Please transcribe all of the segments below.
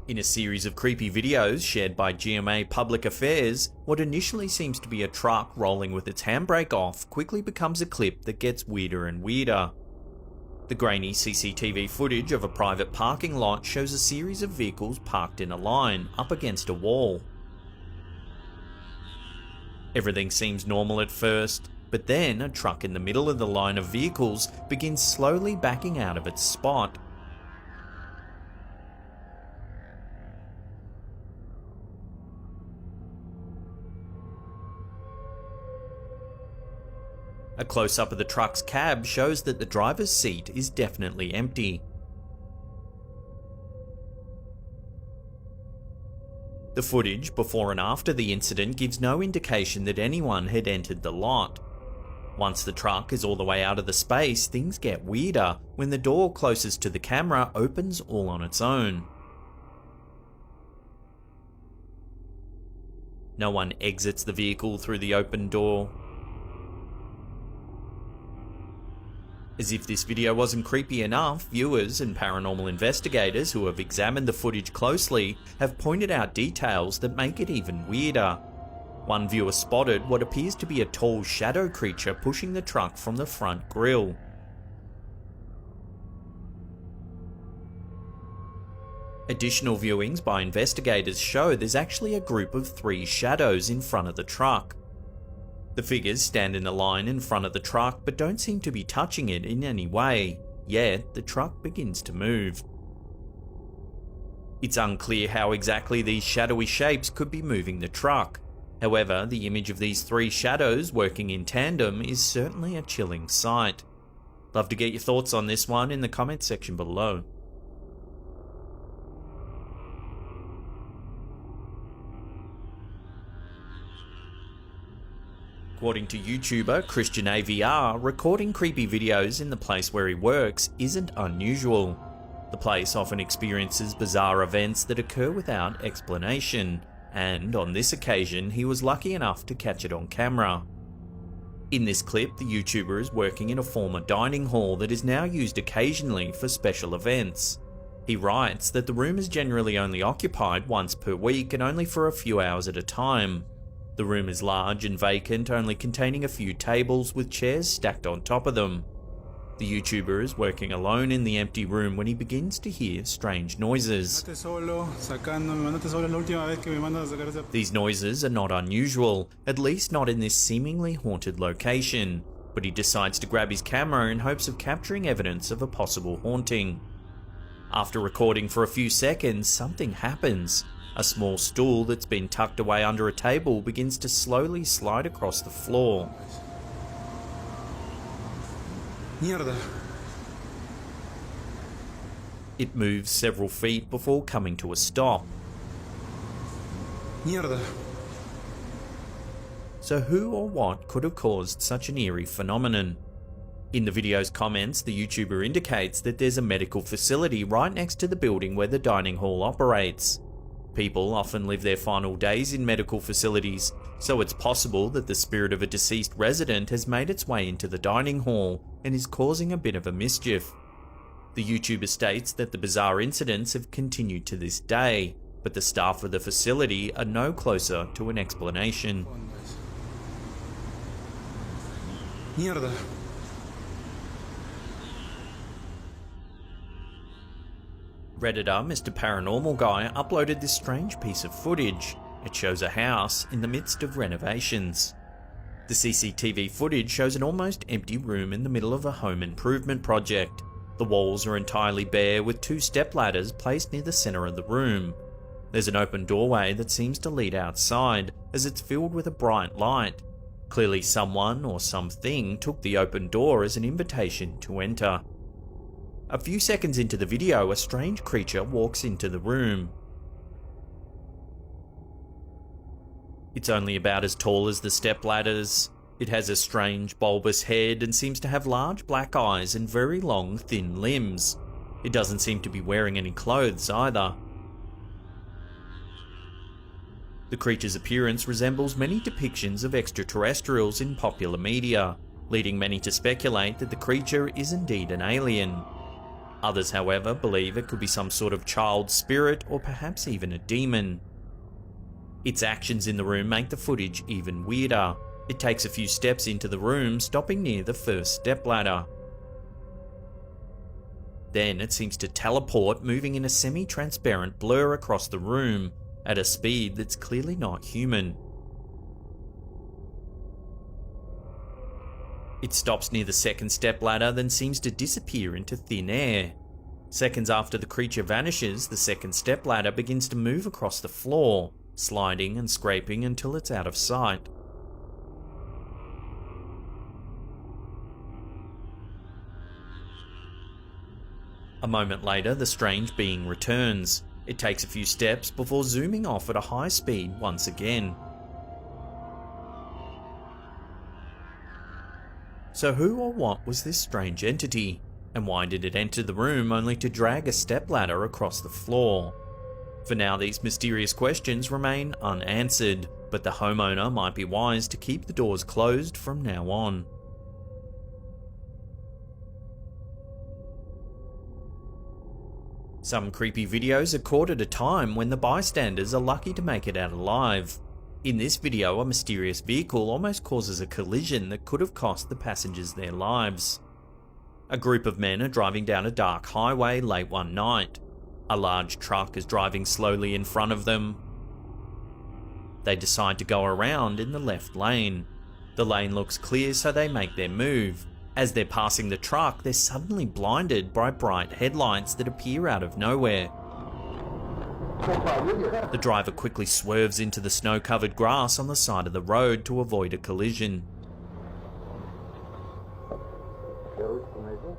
In a series of creepy videos shared by GMA Public Affairs, what initially seems to be a truck rolling with its handbrake off quickly becomes a clip that gets weirder and weirder. The grainy CCTV footage of a private parking lot shows a series of vehicles parked in a line, up against a wall. Everything seems normal at first, but then a truck in the middle of the line of vehicles begins slowly backing out of its spot. A close-up of the truck's cab shows that the driver's seat is definitely empty. The footage before and after the incident gives no indication that anyone had entered the lot. Once the truck is all the way out of the space, things get weirder when the door closest to the camera opens all on its own. No one exits the vehicle through the open door. As if this video wasn't creepy enough, viewers and paranormal investigators who have examined the footage closely have pointed out details that make it even weirder. One viewer spotted what appears to be a tall shadow creature pushing the truck from the front grille. Additional viewings by investigators show there's actually a group of 3 shadows in front of the truck. The figures stand in a line in front of the truck but don't seem to be touching it in any way, yet the truck begins to move. It's unclear how exactly these shadowy shapes could be moving the truck. However, the image of these 3 shadows working in tandem is certainly a chilling sight. Love to get your thoughts on this one in the comments section below. According to YouTuber Christian AVR, recording creepy videos in the place where he works isn't unusual. The place often experiences bizarre events that occur without explanation, and on this occasion he was lucky enough to catch it on camera. In this clip, the YouTuber is working in a former dining hall that is now used occasionally for special events. He writes that the room is generally only occupied once per week and only for a few hours at a time. The room is large and vacant, only containing a few tables with chairs stacked on top of them. The YouTuber is working alone in the empty room when he begins to hear strange noises. These noises are not unusual, at least not in this seemingly haunted location, but he decides to grab his camera in hopes of capturing evidence of a possible haunting. After recording for a few seconds, something happens. A small stool that's been tucked away under a table begins to slowly slide across the floor. Mierda. It moves several feet before coming to a stop. Mierda. So who or what could have caused such an eerie phenomenon? In the video's comments, the YouTuber indicates that there's a medical facility right next to the building where the dining hall operates. People often live their final days in medical facilities, so it's possible that the spirit of a deceased resident has made its way into the dining hall and is causing a bit of a mischief. The YouTuber states that the bizarre incidents have continued to this day, but the staff of the facility are no closer to an explanation. Mierda. Redditor Mr. Paranormal Guy uploaded this strange piece of footage. It shows a house in the midst of renovations. The CCTV footage shows an almost empty room in the middle of a home improvement project. The walls are entirely bare with 2 stepladders placed near the center of the room. There's an open doorway that seems to lead outside as it's filled with a bright light. Clearly someone or something took the open door as an invitation to enter. A few seconds into the video, a strange creature walks into the room. It's only about as tall as the stepladders. It has a strange bulbous head and seems to have large black eyes and very long thin limbs. It doesn't seem to be wearing any clothes either. The creature's appearance resembles many depictions of extraterrestrials in popular media, leading many to speculate that the creature is indeed an alien. Others, however, believe it could be some sort of child spirit or perhaps even a demon. Its actions in the room make the footage even weirder. It takes a few steps into the room, stopping near the first stepladder. Then it seems to teleport, moving in a semi-transparent blur across the room at a speed that's clearly not human. It stops near the second stepladder, then seems to disappear into thin air. Seconds after the creature vanishes, the second stepladder begins to move across the floor, sliding and scraping until it's out of sight. A moment later, the strange being returns. It takes a few steps before zooming off at a high speed once again. So who or what was this strange entity? And why did it enter the room only to drag a stepladder across the floor? For now, these mysterious questions remain unanswered, but the homeowner might be wise to keep the doors closed from now on. Some creepy videos are caught at a time when the bystanders are lucky to make it out alive. In this video, a mysterious vehicle almost causes a collision that could have cost the passengers their lives. A group of men are driving down a dark highway late one night. A large truck is driving slowly in front of them. They decide to go around in the left lane. The lane looks clear, so they make their move. As they're passing the truck, they're suddenly blinded by bright headlights that appear out of nowhere. The driver quickly swerves into the snow-covered grass on the side of the road to avoid a collision.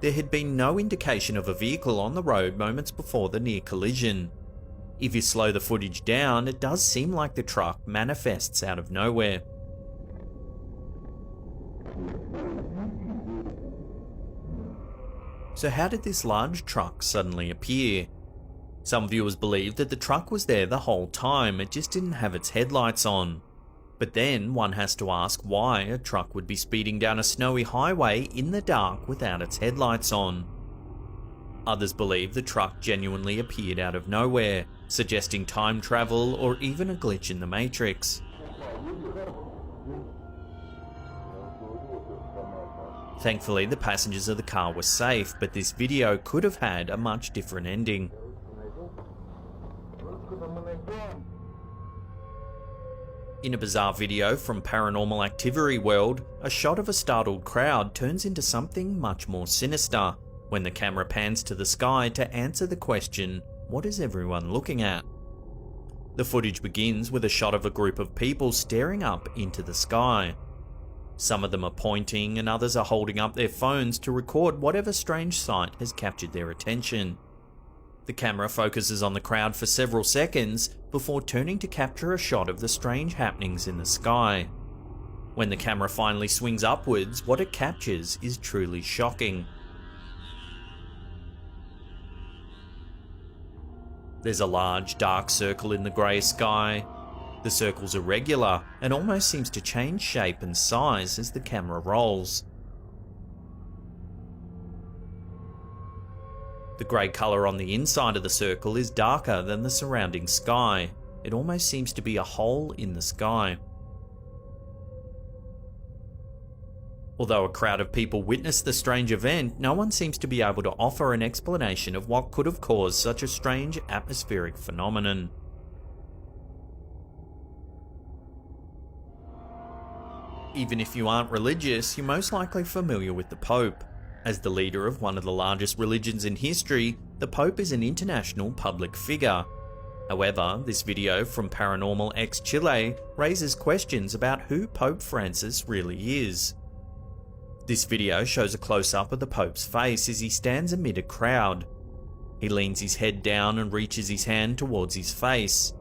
There had been no indication of a vehicle on the road moments before the near collision. If you slow the footage down, it does seem like the truck manifests out of nowhere. So how did this large truck suddenly appear? Some viewers believe that the truck was there the whole time, it just didn't have its headlights on. But then one has to ask why a truck would be speeding down a snowy highway in the dark without its headlights on. Others believe the truck genuinely appeared out of nowhere, suggesting time travel or even a glitch in the Matrix. Thankfully, the passengers of the car were safe, but this video could have had a much different ending. In a bizarre video from Paranormal Activity World, a shot of a startled crowd turns into something much more sinister when the camera pans to the sky to answer the question, what is everyone looking at? The footage begins with a shot of a group of people staring up into the sky. Some of them are pointing and others are holding up their phones to record whatever strange sight has captured their attention. The camera focuses on the crowd for several seconds before turning to capture a shot of the strange happenings in the sky. When the camera finally swings upwards, what it captures is truly shocking. There's a large dark circle in the grey sky. The circle's irregular and almost seems to change shape and size as the camera rolls. The grey colour on the inside of the circle is darker than the surrounding sky. It almost seems to be a hole in the sky. Although a crowd of people witnessed the strange event, no one seems to be able to offer an explanation of what could have caused such a strange atmospheric phenomenon. Even if you aren't religious, you're most likely familiar with the Pope. As the leader of one of the largest religions in history, the Pope is an international public figure. However, this video from Paranormal X Chile raises questions about who Pope Francis really is. This video shows a close-up of the Pope's face as he stands amid a crowd. He leans his head down and reaches his hand towards his face.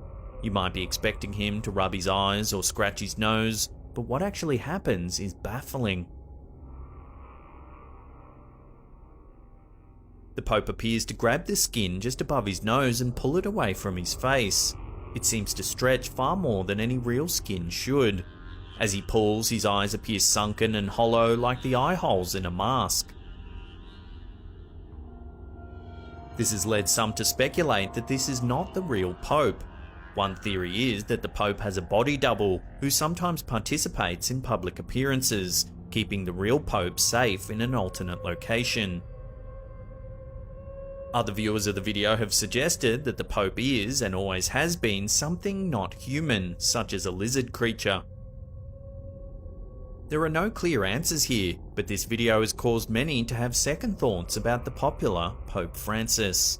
You might be expecting him to rub his eyes or scratch his nose, but what actually happens is baffling. The Pope appears to grab the skin just above his nose and pull it away from his face. It seems to stretch far more than any real skin should. As he pulls, his eyes appear sunken and hollow like the eye holes in a mask. This has led some to speculate that this is not the real Pope. One theory is that the Pope has a body double who sometimes participates in public appearances, keeping the real Pope safe in an alternate location. Other viewers of the video have suggested that the Pope is, and always has been, something not human, such as a lizard creature. There are no clear answers here, but this video has caused many to have second thoughts about the popular Pope Francis.